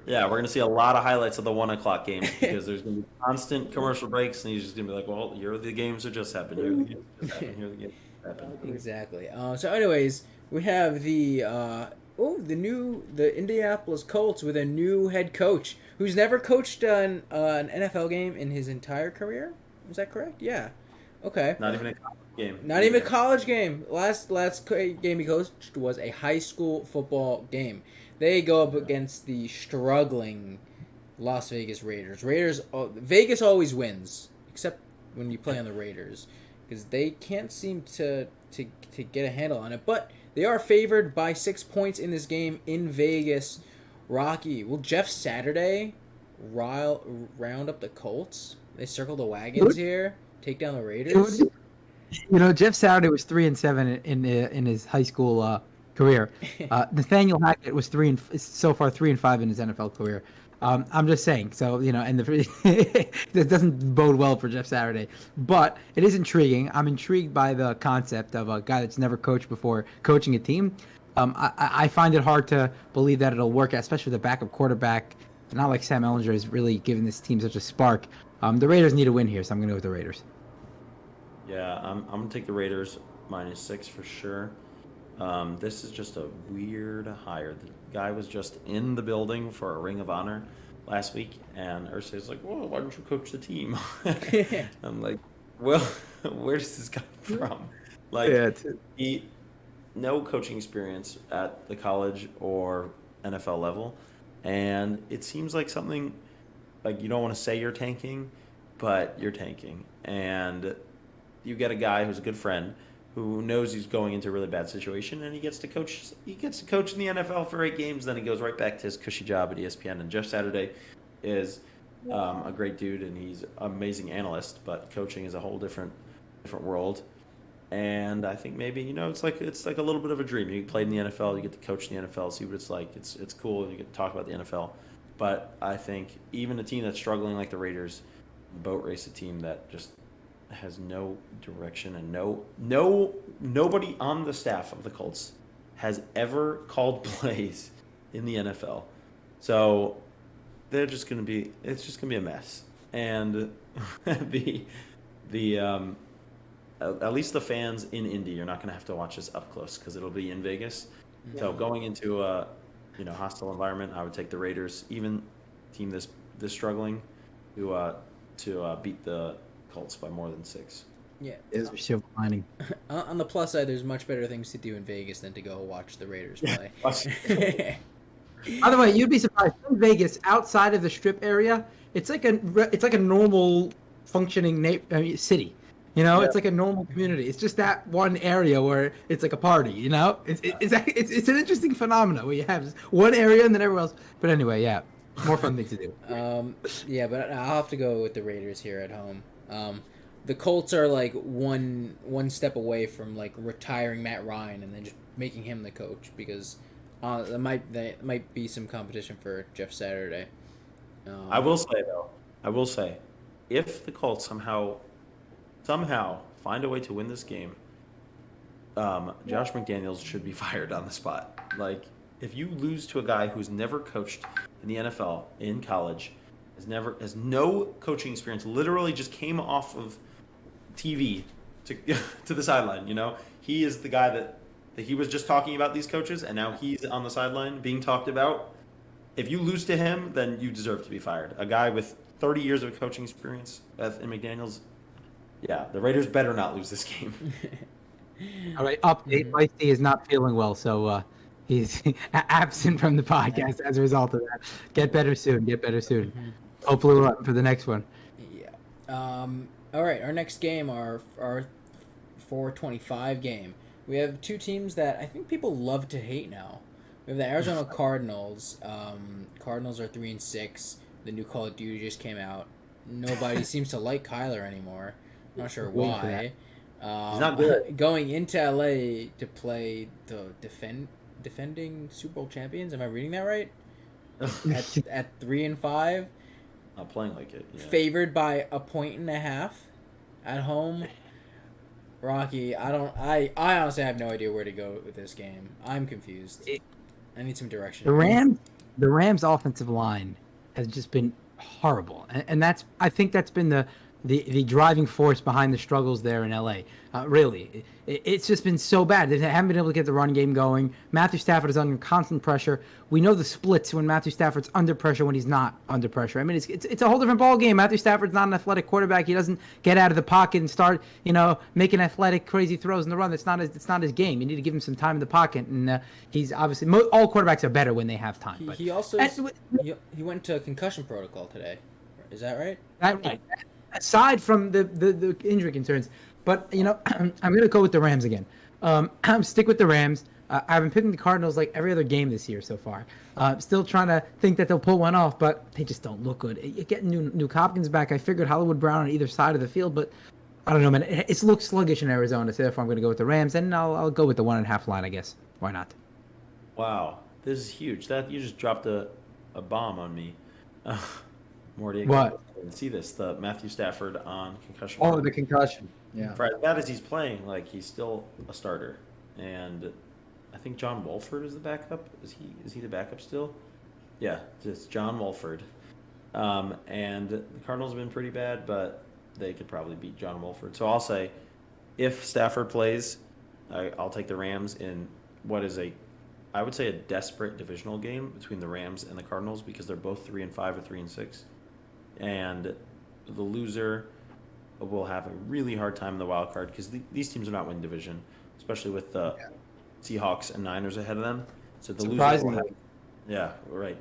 Yeah, we're gonna see a lot of highlights of the 1 o'clock games because there's gonna be constant commercial breaks, and he's just gonna be like, "Well, here are the games that just happened. Here are the games that just happened. Here are the games that just happened." Exactly. So, anyways, we have the Indianapolis Colts with a new head coach who's never coached an NFL game in his entire career. Is that correct? Yeah. Okay. Not even a college game. Not even a college game. Last game he coached was a high school football game. They go up against the struggling Las Vegas Raiders. Vegas always wins, except when you play on the Raiders, because they can't seem to get a handle on it. But they are favored by 6 points in this game in Vegas. Rocky, will Jeff Saturday round up the Colts? They circle the wagons here, take down the Raiders. Jeff Saturday was 3-7 in his high school career. Nathaniel Hackett was 3-5 in his NFL career. I'm just saying. So and that doesn't bode well for Jeff Saturday, but it is intriguing. I'm intrigued by the concept of a guy that's never coached before coaching a team. I find it hard to believe that it'll work, especially with the backup quarterback. Not like Sam Ellinger is really giving this team such a spark. The Raiders need a win here, so I'm going to go with the Raiders. Yeah, I'm going to take the Raiders -6 for sure. This is just a weird hire. The guy was just in the building for a Ring of Honor last week, and Irsay's like, "Well, why don't you coach the team?" I'm like, "Well, where does this come from?" Like, he no coaching experience at the college or NFL level, and it seems like something like you don't want to say you're tanking, but you're tanking, and you get a guy who's a good friend who knows he's going into a really bad situation, and he gets to coach in the NFL for 8 games, then he goes right back to his cushy job at ESPN. And Jeff Saturday is a great dude, and he's an amazing analyst, but coaching is a whole different world. And I think maybe it's like a little bit of a dream. You played in the NFL, you get to coach in the NFL, see what it's like. It's cool, and you get to talk about the NFL. But I think even a team that's struggling like the Raiders, boat race a team that just has no direction, and nobody on the staff of the Colts has ever called plays in the NFL. So it's just gonna be a mess. And at least the fans in Indy are not gonna have to watch this up close because it'll be in Vegas. Yeah. So going into a hostile environment, I would take the Raiders, even team this struggling, to beat the Colts by more than 6. Yeah, is silver lining. On the plus side, there's much better things to do in Vegas than to go watch the Raiders play. By the way, you'd be surprised in Vegas, outside of the Strip area, it's like a normal functioning city. It's like a normal community. It's just that one area where it's like a party. It's an interesting phenomenon where you have one area and then everywhere else. But anyway, yeah, more fun things to do. Yeah, but I'll have to go with the Raiders here at home. The Colts are like one step away from like retiring Matt Ryan and then just making him the coach, because there might be some competition for Jeff Saturday. I will say, if the Colts somehow find a way to win this game, Josh McDaniels should be fired on the spot. Like, if you lose to a guy who's never coached in the NFL, in college, has no coaching experience, literally just came off of TV to the sideline, he is the guy that he was just talking about these coaches, and now he's on the sideline being talked about. If you lose to him, then you deserve to be fired. A guy with 30 years of coaching experience in McDaniels, yeah, the Raiders better not lose this game. All right, update. Feisty is not feeling well, so he's absent from the podcast as a result of that. Get better soon. Hopefully we'll have for the next one. Yeah. All right, our next game, our 425 game. We have 2 teams that I think people love to hate now. We have the Arizona Cardinals. Cardinals are 3-6. The new Call of Duty just came out. Nobody seems to like Kyler anymore. Not sure why. He's not good. Going into LA to play the defending Super Bowl champions. Am I reading that right? At 3-5. Not playing like it. Yeah. Favored by 1.5 at home. Rocky, I honestly have no idea where to go with this game. I'm confused. I need some direction. The Rams offensive line has just been horrible, and I think that's been the driving force behind the struggles there in LA. Really, it's just been so bad. They haven't been able to get the run game going. Matthew Stafford is under constant pressure. We know the splits when Matthew Stafford's under pressure, when he's not under pressure. I mean, it's a whole different ball game. Matthew Stafford's not an athletic quarterback. He doesn't get out of the pocket and start, making athletic crazy throws in the run. It's not his game. You need to give him some time in the pocket, and he's obviously all quarterbacks are better when they have time. But He also he went to concussion protocol today. Is that right? right. Aside from the injury concerns, but I'm gonna go with the Rams again. Stick with the Rams. I've been picking the Cardinals like every other game this year so far. Still trying to think that they'll pull one off, but they just don't look good. You're getting new Hopkins back. I figured Hollywood Brown on either side of the field, but I don't know, man. It looks sluggish in Arizona, so therefore I'm gonna go with the Rams, and I'll go with the 1.5 line, I guess. Why not? Wow, this is huge. That you just dropped a bomb on me. Morty, What? See this, the Matthew Stafford on concussion. Oh, the concussion. Yeah. For as bad as he's playing, like he's still a starter, and I think John Wolford is the backup. Is he the backup still? Yeah, just John Wolford. And the Cardinals have been pretty bad, but they could probably beat John Wolford. So I'll say, if Stafford plays, I'll take the Rams in what is I would say a desperate divisional game between the Rams and the Cardinals, because they're both 3-5 or 3-6. And the loser will have a really hard time in the wild card, because these teams are not winning division, especially with the Seahawks and Niners ahead of them. So the loser will have,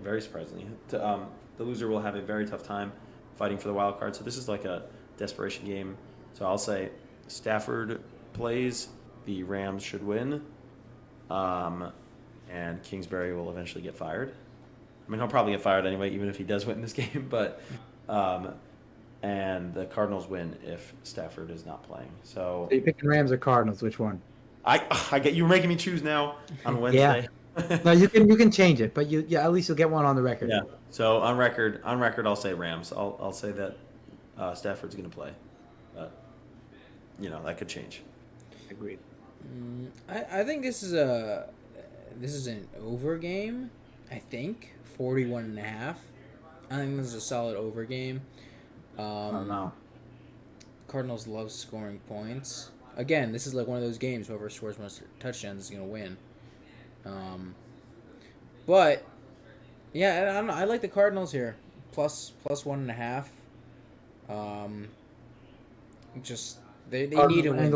very surprisingly. The loser will have a very tough time fighting for the wild card. So this is like a desperation game. So I'll say Stafford plays, the Rams should win, and Kingsbury will eventually get fired. I mean, he'll probably get fired anyway, even if he does win this game, but and the Cardinals win if Stafford is not playing. So Are you picking Rams or Cardinals? Which one? I get you're making me choose now on Wednesday. No, you can change it, but at least you'll get one on the record. Yeah. So on record, I'll say Rams. I'll say that Stafford's going to play, but that could change. Agreed. I think this is an over game. I think 41.5. I think this is a solid over game. I don't know. Cardinals love scoring points. Again, this is like one of those games. Whoever scores most touchdowns is going to win. But yeah, I don't know. I like the Cardinals here. Plus 1.5. Just they need to win.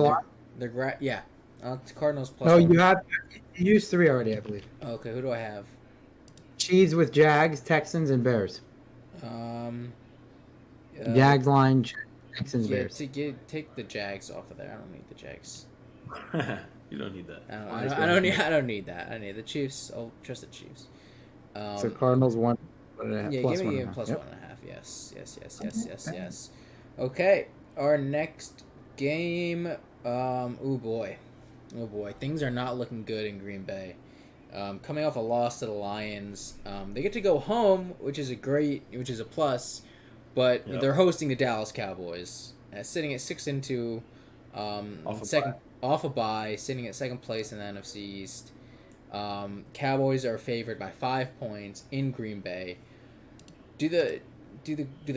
Cardinals plus. No, 1. you used 3 already, I believe. Okay, who do I have? Chiefs with Jags, Texans, and Bears. Jags line, Texans, Bears. Take the Jags off of there. I don't need the Jags. You don't need that. I don't need that. I need the Chiefs. I'll trust the Chiefs. So Cardinals 1. Yeah, give me plus 1.5. Yes. Okay, our next game. Oh boy, things are not looking good in Green Bay. Coming off a loss to the Lions, they get to go home, which is a plus, but they're hosting the Dallas Cowboys, sitting at 6-2, off a bye, sitting at second place in the NFC East. Cowboys are favored by 5 points in Green Bay. Do the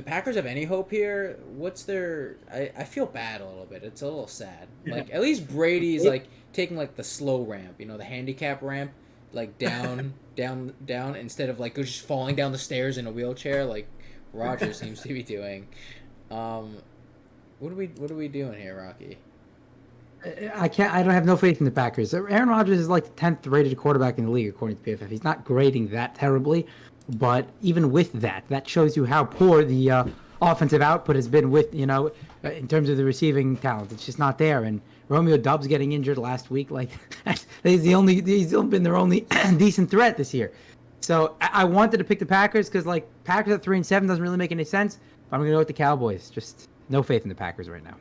Packers have any hope here? What's their? I feel bad a little bit. It's a little sad. Like at least Brady's like taking like the slow ramp, the handicap ramp, like down instead of like just falling down the stairs in a wheelchair like Rodgers seems to be doing. What are we doing here, Rocky? I don't have no faith in the Packers. Aaron Rodgers is like the 10th rated quarterback in the league according to PFF. He's not grading that terribly, but even with that shows you how poor the offensive output has been with, in terms of the receiving talent. It's just not there. And Romeo Doubs getting injured last week, like he's been their only decent threat this year. So I wanted to pick the Packers because like Packers at 3-7 doesn't really make any sense. But I'm gonna go with the Cowboys. Just no faith in the Packers right now.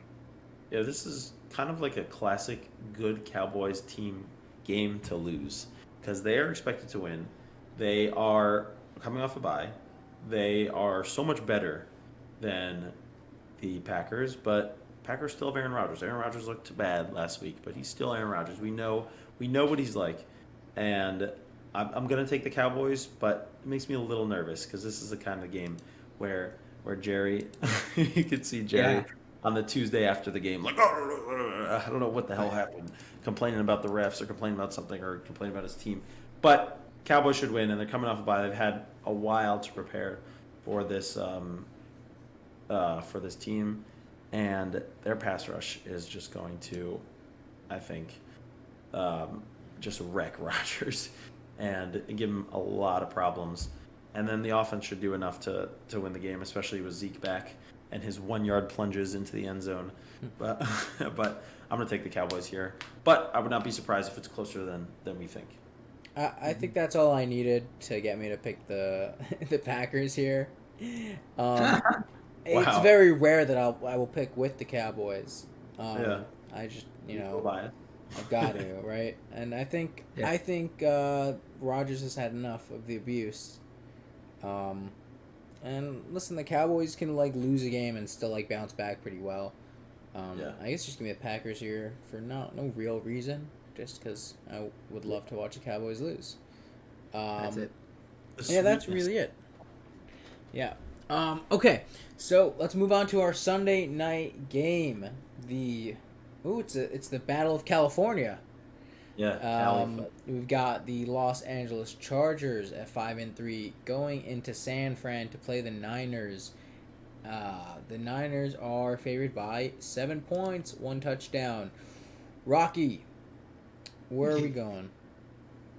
Yeah, this is kind of like a classic good Cowboys team game to lose, because they are expected to win. They are coming off a bye. They are so much better than the Packers, but Packers still have Aaron Rodgers. Aaron Rodgers looked bad last week, but he's still Aaron Rodgers. We know what he's like, and I'm gonna take the Cowboys, but it makes me a little nervous because this is the kind of game where Jerry, you could see Jerry on the Tuesday after the game, like, I don't know what the hell happened, complaining about the refs or complaining about something or complaining about his team. But Cowboys should win, and they're coming off a bye. They've had a while to prepare for this team, and their pass rush is just going to, I think, just wreck Rodgers and give him a lot of problems. And then the offense should do enough to win the game, especially with Zeke back and his 1-yard plunges into the end zone. But I'm going to take the Cowboys here. But I would not be surprised if it's closer than we think. I think that's all I needed to get me to pick the the Packers here. It's very rare that I will pick with the Cowboys. I just I've got to, right? And I think Rodgers has had enough of the abuse. And listen, the Cowboys can lose a game and still bounce back pretty well. I guess just give me the Packers here for no real reason, just because I would love to watch the Cowboys lose. That's it. Yeah, that's really it. Yeah. Okay, so let's move on to our Sunday night game. It's the Battle of California. Yeah. We've got the Los Angeles Chargers at 5-3 going into San Fran to play the Niners. The Niners are favored by 7 points, 1 touchdown. Rocky, where are we going?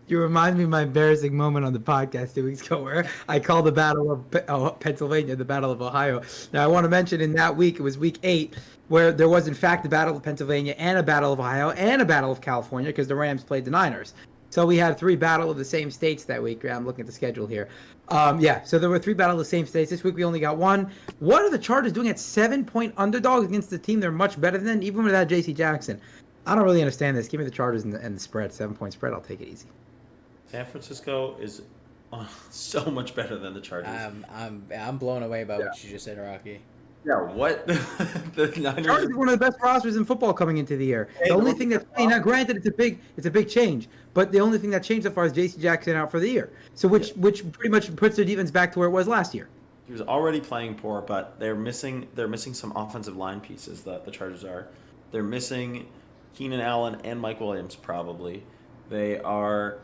You remind me of my embarrassing moment on the podcast 2 weeks ago where I called the Battle of Pennsylvania the Battle of Ohio. Now, I want to mention in that week, it was week 8, where there was, in fact, the Battle of Pennsylvania and a Battle of Ohio and a Battle of California because the Rams played the Niners. So we had 3 battle of the same states that week. I'm looking at the schedule here. So there were 3 battle of the same states. This week we only got 1. What are the Chargers doing at 7-point underdogs against the team they're much better than, even without J.C. Jackson? I don't really understand this. Give me the Chargers and the spread, 7-point spread. I'll take it easy. San Francisco is so much better than the Chargers. I'm blown away by what you just said, Rocky. Yeah, what? The Niners Chargers are one of the best rosters in football coming into the year. The only thing that's now, granted, it's a big change, but the only thing that changed so far is J.C. Jackson out for the year. So which pretty much puts their defense back to where it was last year. He was already playing poor, but they're missing some offensive line pieces. The Chargers are. They're missing Keenan Allen and Mike Williams probably. They are.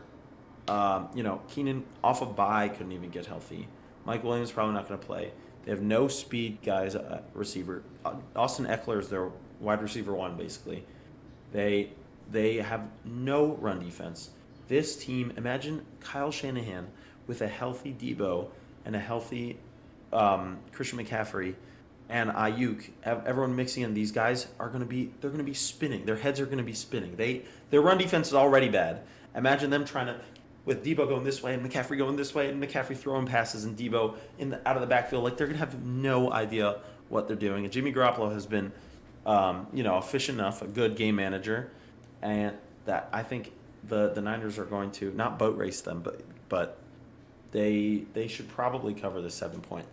Keenan off a bye couldn't even get healthy. Mike Williams probably not going to play. They have no speed guys at receiver. Austin Eckler is their wide receiver 1, basically. They have no run defense. This team, imagine Kyle Shanahan with a healthy Debo and a healthy Christian McCaffrey and Ayuk. Everyone mixing in. These guys they're going to be spinning. Their heads are going to be spinning. Their run defense is already bad. Imagine them trying to, with Debo going this way and McCaffrey going this way and McCaffrey throwing passes and Debo out of the backfield. They're going to have no idea what they're doing. And Jimmy Garoppolo has been, efficient enough, a good game manager, and that I think the Niners are going to not boat race them, but they should probably cover the 7 point.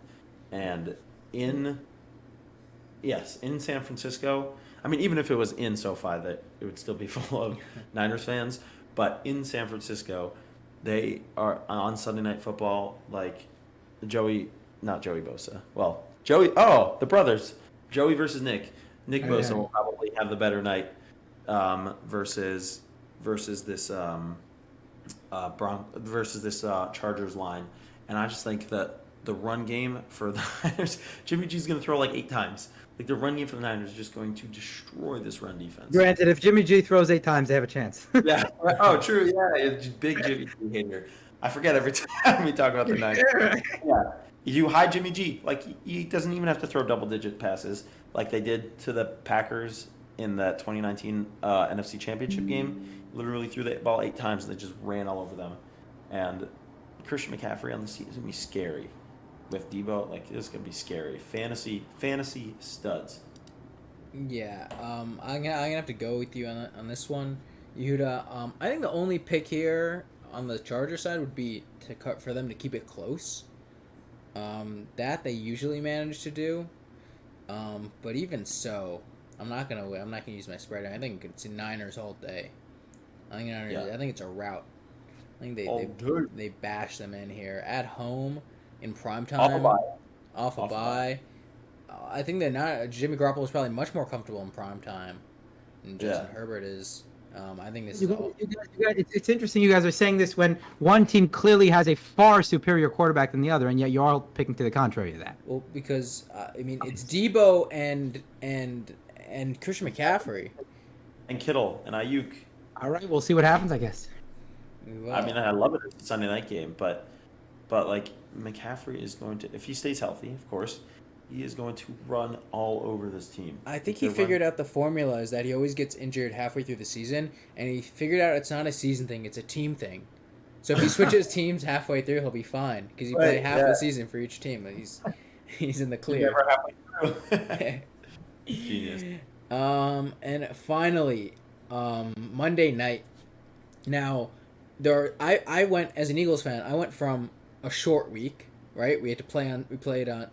And in San Francisco, I mean, even if it was in SoFi, that it would still be full of Niners fans. But in San Francisco, they are on Sunday Night Football, like not Joey Bosa. Well, the brothers, Joey versus Nick. Nick Bosa will probably have the better night versus this Chargers line. And I just think that the run game for the Niners, Jimmy G's going to throw 8 times. The run game for the Niners is just going to destroy this run defense. Granted, if Jimmy G throws 8 times, they have a chance. Yeah. Oh, true. Yeah, it's big Jimmy G hater. I forget every time we talk about the Niners. Yeah. You hide Jimmy G. He doesn't even have to throw double-digit passes like they did to the Packers in that 2019 NFC Championship game. Literally threw the ball 8 times and they just ran all over them. And Christian McCaffrey on the seat is going to be scary. With Debo, this is gonna be scary. Fantasy studs. Yeah, I'm gonna have to go with you on this one, Yehuda. I think the only pick here on the Charger side would be for them to keep it close. That they usually manage to do, but even so, I'm not gonna use my spread. I think it's Niners all day. I think Niners. Yeah. I think it's a rout. I think they bash them in here at home in prime time. Off a bye. I think that not Jimmy Garoppolo is probably much more comfortable in prime time than Justin Herbert is. I think this is all. It's interesting you guys are saying this when one team clearly has a far superior quarterback than the other, and yet you're all picking to the contrary of that. Well, because I mean it's Debo and Christian McCaffrey and Kittle and Ayuk. All right, we'll see what happens, I guess. Well, I mean, I love it. It's a Sunday night game, but like McCaffrey is going to, if he stays healthy, of course, he is going to run all over this team. I think he figured out the formula is that he always gets injured halfway through the season, and he figured out it's not a season thing, it's a team thing. So if he switches teams halfway through, he'll be fine because he played half the season for each team. He's in the clear. Never halfway through. Genius. And finally, Monday night. Now, I went as an Eagles fan. I went from a short week, right? We played on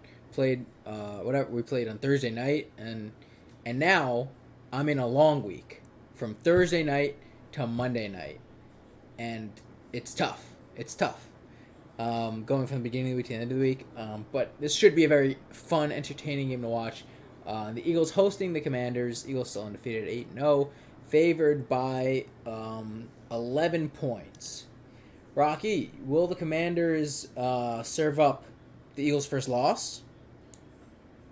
Thursday night, and now I'm in a long week from Thursday night to Monday night, and it's tough. Going from the beginning of the week to the end of the week. But this should be a very fun, entertaining game to watch. The Eagles hosting the Commanders. Eagles still undefeated at 8-0, favored by 11 points. Rocky, will the Commanders serve up the Eagles' first loss?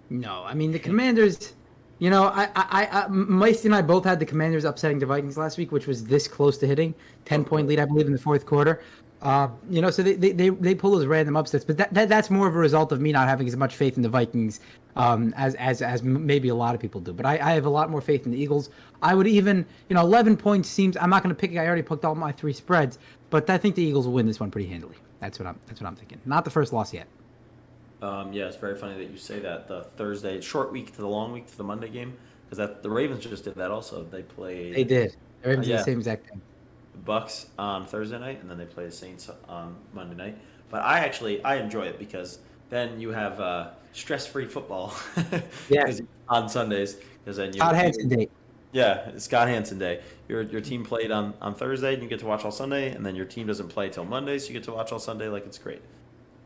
No, I mean the Commanders. You know, Micey and I both had the Commanders upsetting the Vikings last week, which was this close to hitting 10-point lead, I believe, in the fourth quarter. You know, so they pull those random upsets, but that's more of a result of me not having as much faith in the Vikings as maybe a lot of people do. But I have a lot more faith in the Eagles. I would even, 11 points seems. I'm not going to pick it. I already picked all my 3 spreads, but I think the Eagles will win this one pretty handily. That's what I'm thinking. Not the first loss yet. Yeah, it's very funny that you say that. The Thursday short week to the long week to the Monday game, because the Ravens just did that also. They played. They did. The Ravens did the same exact thing. Bucks on Thursday night, and then they play the Saints on Monday night. But I enjoy it because then you have stress-free football. Yeah. On Sundays, because then Scott Hansen Day. Yeah, it's Scott Hansen Day. Your team played on Thursday, and you get to watch all Sunday, and then your team doesn't play till Monday, so you get to watch all Sunday. Like, it's great.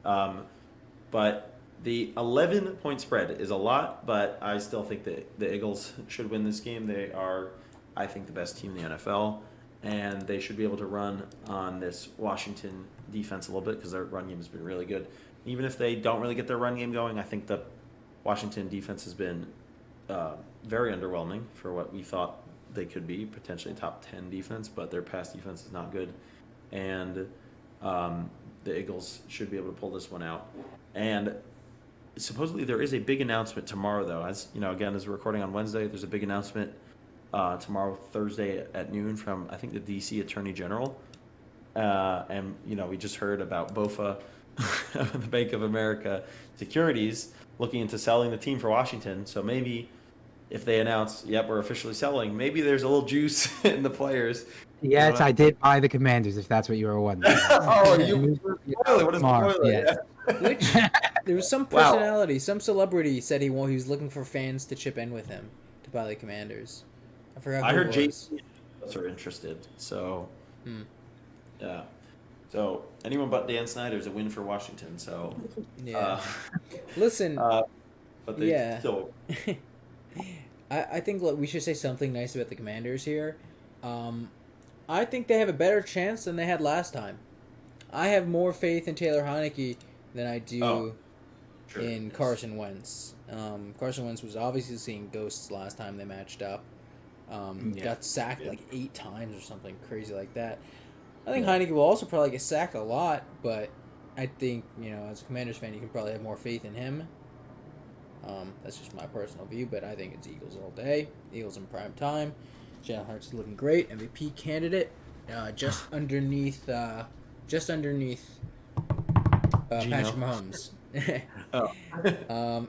But the 11-point spread is a lot, but I still think that the Eagles should win this game. They are, I think, the best team in the NFL. And they should be able to run on this Washington defense a little bit because their run game has been really good. Even if they don't really get their run game going, I think the Washington defense has been very underwhelming for what we thought they could be, potentially a top 10 defense, but their pass defense is not good. And the Eagles should be able to pull this one out. And supposedly there is a big announcement tomorrow, though. As again, as we're recording on Wednesday, there's a big announcement tomorrow, Thursday at noon, from I think the DC Attorney General, and we just heard about BOFA, the Bank of America Securities, looking into selling the team for Washington. So maybe if they announce, "Yep, we're officially selling," maybe there's a little juice in the players. Yes, I did buy the Commanders. If that's what you were wondering. Oh, you spoiler! What is spoiler? Yes. Which there was some personality, some celebrity said he was looking for fans to chip in with him to buy the Commanders. I forgot. I heard was. Jason are interested. So, yeah. So anyone but Dan Snyder is a win for Washington. So, yeah. Listen. But they still. I think we should say something nice about the Commanders here. I think they have a better chance than they had last time. I have more faith in Taylor Heineke than I do in Carson Wentz. Carson Wentz was obviously seeing ghosts last time they matched up. Got sacked like 8 times or something crazy like that. I think Heineke will also probably get sacked a lot, but I think, as a Commanders fan, you can probably have more faith in him. That's just my personal view, but I think it's Eagles all day. Eagles in prime time. Jalen Hurts is looking great. MVP candidate. Just underneath Patrick Mahomes.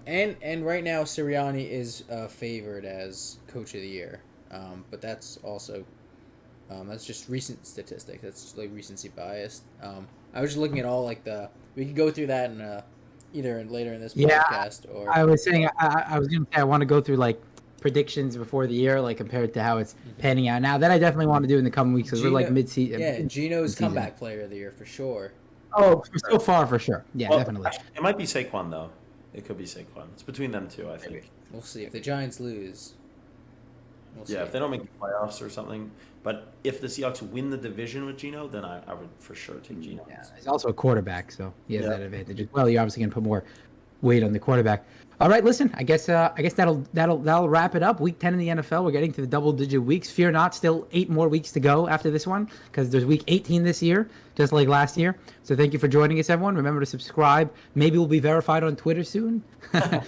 And right now Sirianni is favored as Coach of the Year. But that's also that's just recent statistics. That's just like recency biased. I was just looking at all we could go through that in either later in this podcast or I was saying I was gonna say I want to go through predictions before the year, like compared to how it's panning out now. That I definitely want to do in the coming weeks because we're like mid-season. Yeah, Gino's comeback player of the year for sure. Oh, so far for sure. Yeah, Well, definitely. actually, it might be Saquon though. It could be Saquon. It's between them two, I think. We'll see if the Giants lose. We'll see. Yeah, if they don't make the playoffs or something. But if the Seahawks win the division with Gino, then I would for sure take Gino. Yeah, he's also a quarterback, so he has that advantage as well. You're obviously going to put more weight on the quarterback. All right, listen. I guess that'll wrap it up. Week 10 in the NFL. We're getting to the double-digit weeks. Fear not, still 8 more weeks to go after this one because there's week 18 this year, just like last year. So thank you for joining us, everyone. Remember to subscribe. Maybe we'll be verified on Twitter soon.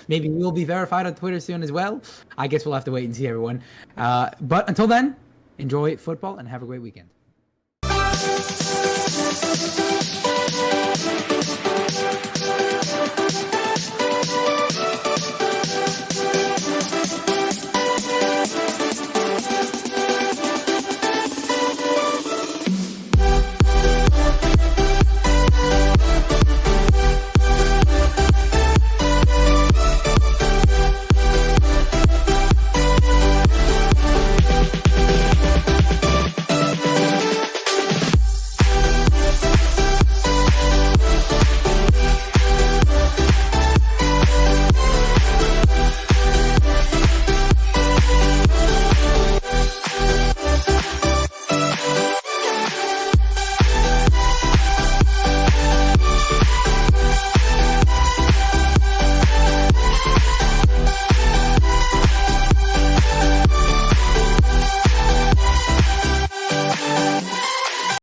Maybe we'll be verified on Twitter soon as well. I guess we'll have to wait and see, everyone. But until then, enjoy football and have a great weekend.